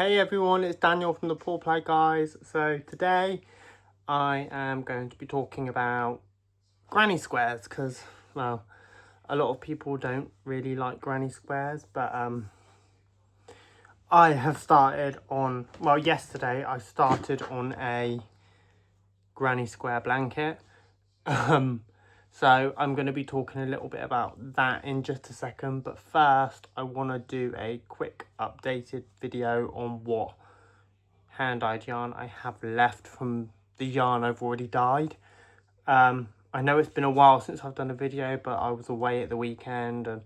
Hey everyone, it's Daniel from the Paw Play Guys. So today I am going to be talking about granny squares because, well, a lot of people don't really like granny squares, but I have started on, well, yesterday I started on a granny square blanket. So I'm going to be talking a little bit about that in just a second, but first I want to do a quick updated video on what hand-dyed yarn I have left from the yarn I've already dyed. I know it's been a while since I've done a video, but I was away at the weekend and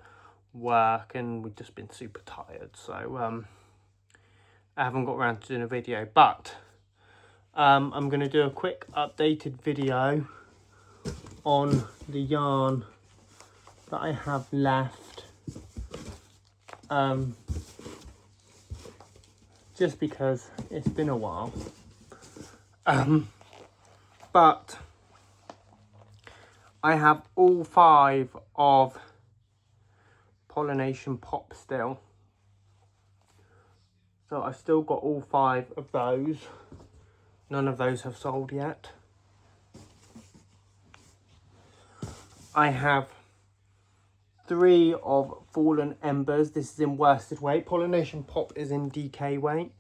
work and we've just been super tired, so I haven't got around to doing a video, but I'm going to do a quick updated video on the yarn that I have left, just because it's been a while, but I have all 5 of Pollination Pop still, so I've still got all 5 of those. None of those have sold yet. I have 3 of Fallen Embers. This is in worsted weight. Pollination Pop is in DK weight.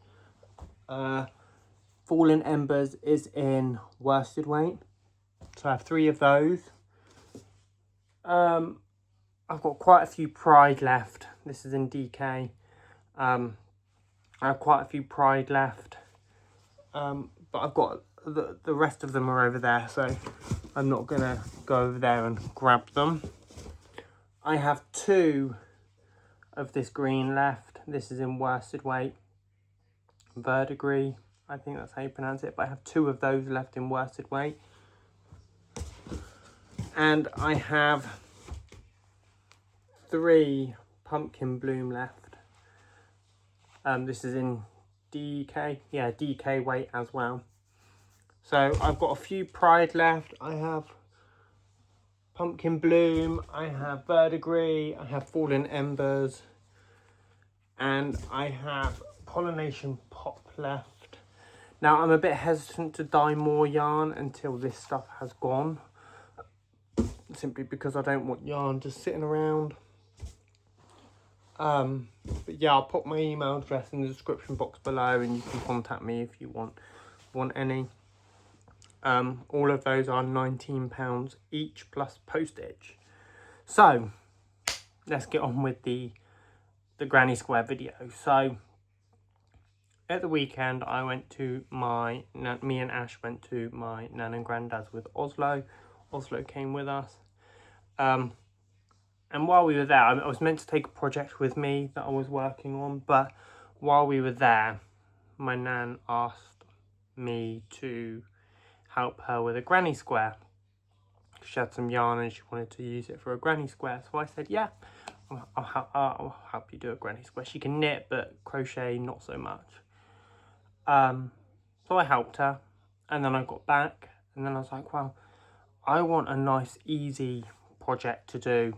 Fallen Embers is in worsted weight. So I have 3 of those. I've got quite a few Pride left. This is in DK. I have quite a few Pride left. But I've got the rest of them are over there, so I'm not going to go over there and grab them. I have 2 of this green left. This is in worsted weight. Verdigris, I think that's how you pronounce it. But I have 2 of those left in worsted weight. And I have 3 Pumpkin Bloom left. This is in DK. Yeah, DK weight as well. So I've got a few Pride left. I have Pumpkin Bloom, I have Verdigris, I have Fallen Embers, and I have Pollination Pop left. Now I'm a bit hesitant to dye more yarn until this stuff has gone, simply because I don't want yarn just sitting around. But yeah, I'll put my email address in the description box below and you can contact me if you want any. All of those are £19 each plus postage. So let's get on with the granny square video. So at the weekend I went to me and Ash went to my nan and granddad's with Oslo. Oslo came with us. And while we were there, I was meant to take a project with me that I was working on, but while we were there, my nan asked me to help her with a granny square. She had some yarn and she wanted to use it for a granny square, so I said, yeah, I'll help you do a granny square. She can knit, but crochet not so much. So I helped her, and then I got back, and then I was like, well, I want a nice easy project to do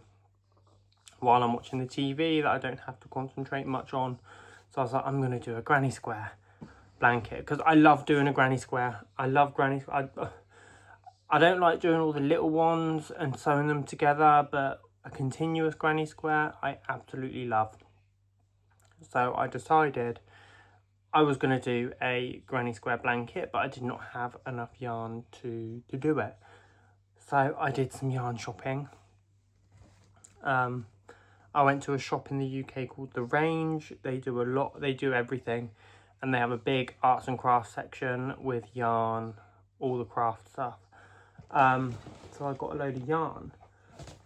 while I'm watching the TV that I don't have to concentrate much on. So I was like, I'm going to do a granny square blanket, because I love doing a granny square. I love granny square. I don't like doing all the little ones and sewing them together, but a continuous granny square I absolutely love. So I decided I was going to do a granny square blanket, but I did not have enough yarn to do it. So I did some yarn shopping. I went to a shop in the UK called The Range. They do a lot, they do everything. And they have a big arts and crafts section with yarn, all the craft stuff. So I got a load of yarn.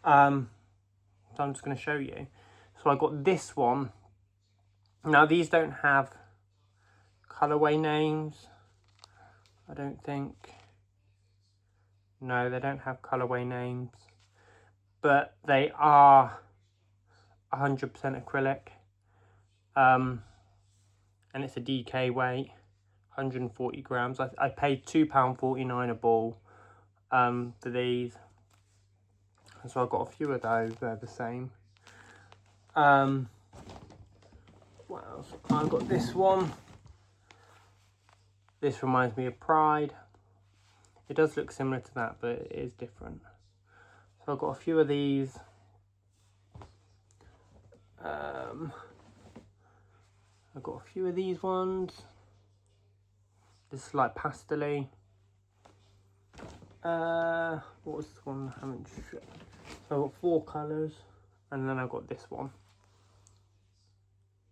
So I'm just going to show you. So I got this one. Now these don't have colourway names, I don't think. No, they don't have colourway names. But they are 100% acrylic. And it's a DK weight, 140 grams. I paid £2.49 a ball for these. And so I've got a few of those, they're the same. What else? I've got this one. This reminds me of Pride. It does look similar to that, but it is different. So I've got a few of these. I've got a few of these ones. This is like pastel-y. What was this one? I haven't. So I've got 4 colours, and then I've got this one.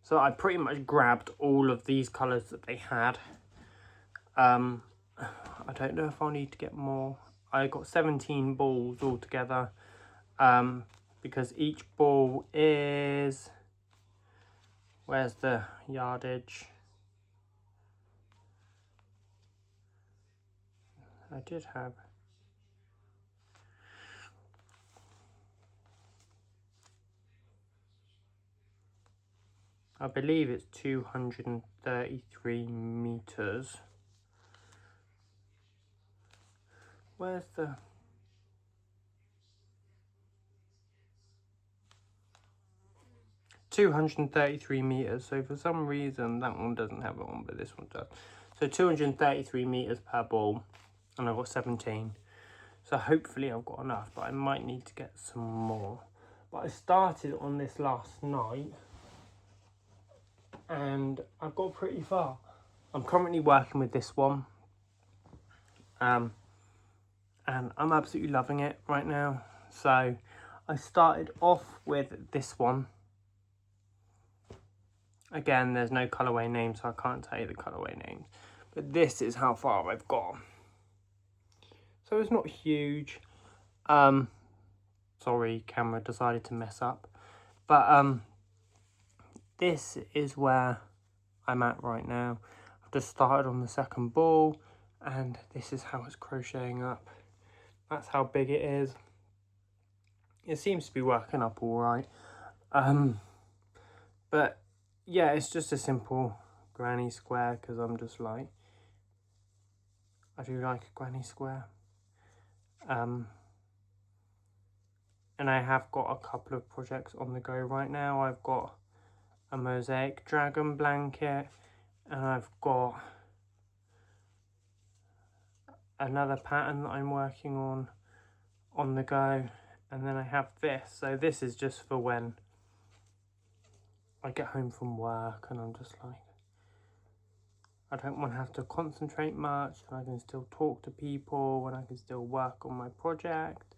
So I pretty much grabbed all of these colours that they had. I don't know if I'll need to get more. I got 17 balls altogether, because each ball is, where's the yardage? I did have, I believe it's 233 meters. Where's the, $233 so for some reason that one doesn't have it on, but this one does. So 233 meters per ball, and I've got 17, so hopefully I've got enough, but I might need to get some more. But I started on this last night and I've got pretty far. I'm currently working with this one, and I'm absolutely loving it right now. So I started off with this one. Again, there's no colourway name, so I can't tell you the colourway names. But this is how far I've got. So it's not huge. Sorry, camera decided to mess up. But this is where I'm at right now. I've just started on the second ball, and this is how it's crocheting up. That's how big it is. It seems to be working up all right. But yeah, it's just a simple granny square, because I'm just like, I do like a granny square. And I have got a couple of projects on the go right now. I've got a mosaic dragon blanket, and I've got another pattern that I'm working on the go, and then I have this. So this is just for when I get home from work and I'm just like, I don't want to have to concentrate much, and I can still talk to people, and I can still work on my project.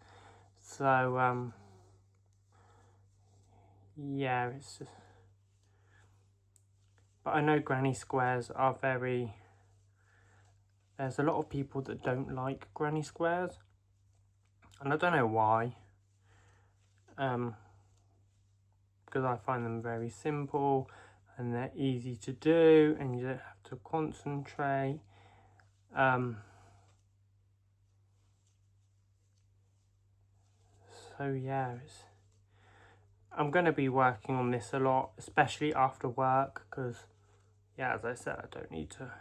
So yeah, it's just, but I know granny squares are very, there's a lot of people that don't like granny squares, and I don't know why. Because I find them very simple, and they're easy to do, and you don't have to concentrate. So yeah, I'm going to be working on this a lot, especially after work, because yeah, as I said, I don't need to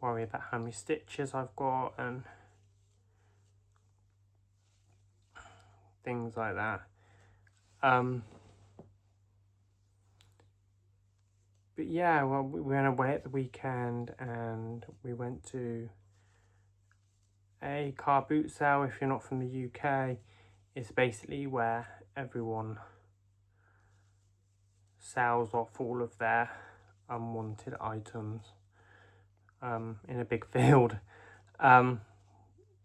worry about how many stitches I've got and things like that. But yeah, well, we went away at the weekend, and we went to a car boot sale. If you're not from the UK, it's basically where everyone sells off all of their unwanted items in a big field. So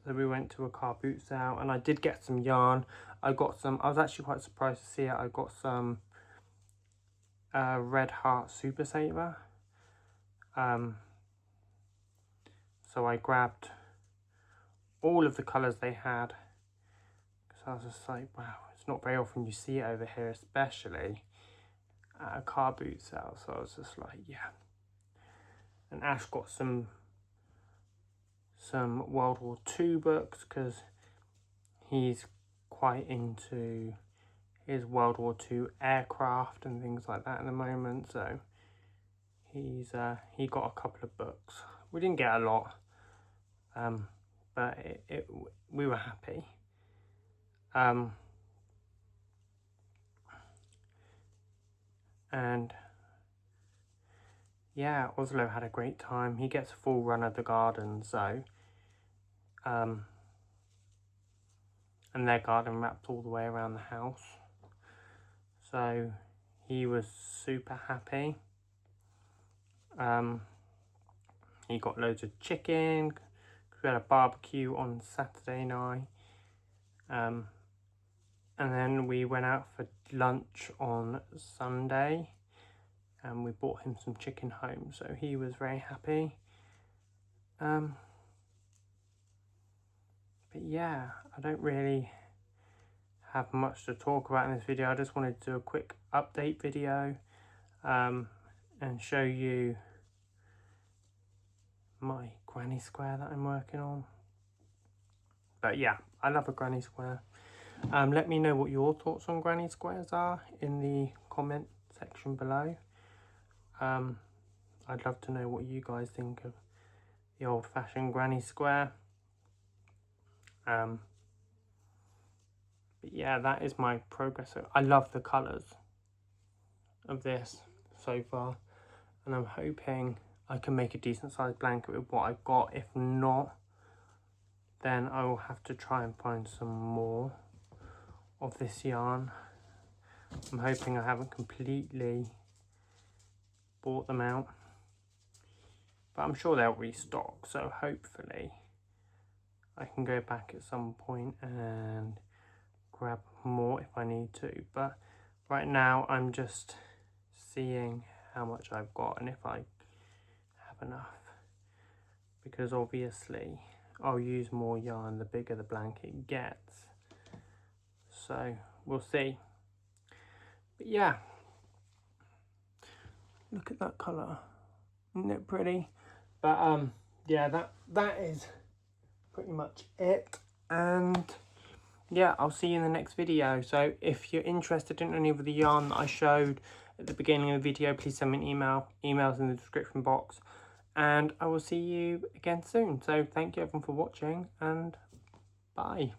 we went to a car boot sale, and I did get some yarn. I got some, I was actually quite surprised to see it. I got some Red Heart Super Saver. So I grabbed all of the colours they had, because I was just like, wow, it's not very often you see it over here, especially at a car boot sale. So I was just like, yeah. And Ash got some World War II books, because he's quite into his World War II aircraft and things like that at the moment. So he got a couple of books. We didn't get a lot, but we were happy. And yeah, Oslo had a great time. He gets a full run of the garden, so and their garden wrapped all the way around the house. So he was super happy. He got loads of chicken. We had a barbecue on Saturday night. And then we went out for lunch on Sunday. And we brought him some chicken home. So he was very happy. But yeah, I don't really have much to talk about in this video. I just wanted to do a quick update video and show you my granny square that I'm working on. But yeah, I love a granny square. Let me know what your thoughts on granny squares are in the comment section below. I'd love to know what you guys think of the old-fashioned granny square. But yeah, that is my progress. I love the colours of this so far, and I'm hoping I can make a decent sized blanket with what I've got. If not, then I will have to try and find some more of this yarn. I'm hoping I haven't completely bought them out, but I'm sure they'll restock, so hopefully I can go back at some point and grab more if I need to. But right now I'm just seeing how much I've got and if I have enough, because obviously I'll use more yarn the bigger the blanket gets, so we'll see. But yeah, look at that colour, isn't it pretty? But yeah, that is pretty much it, and yeah, I'll see you in the next video. So if you're interested in any of the yarn that I showed at the beginning of the video, please send me an email. Email's in the description box, and I will see you again soon. So thank you everyone for watching, and bye.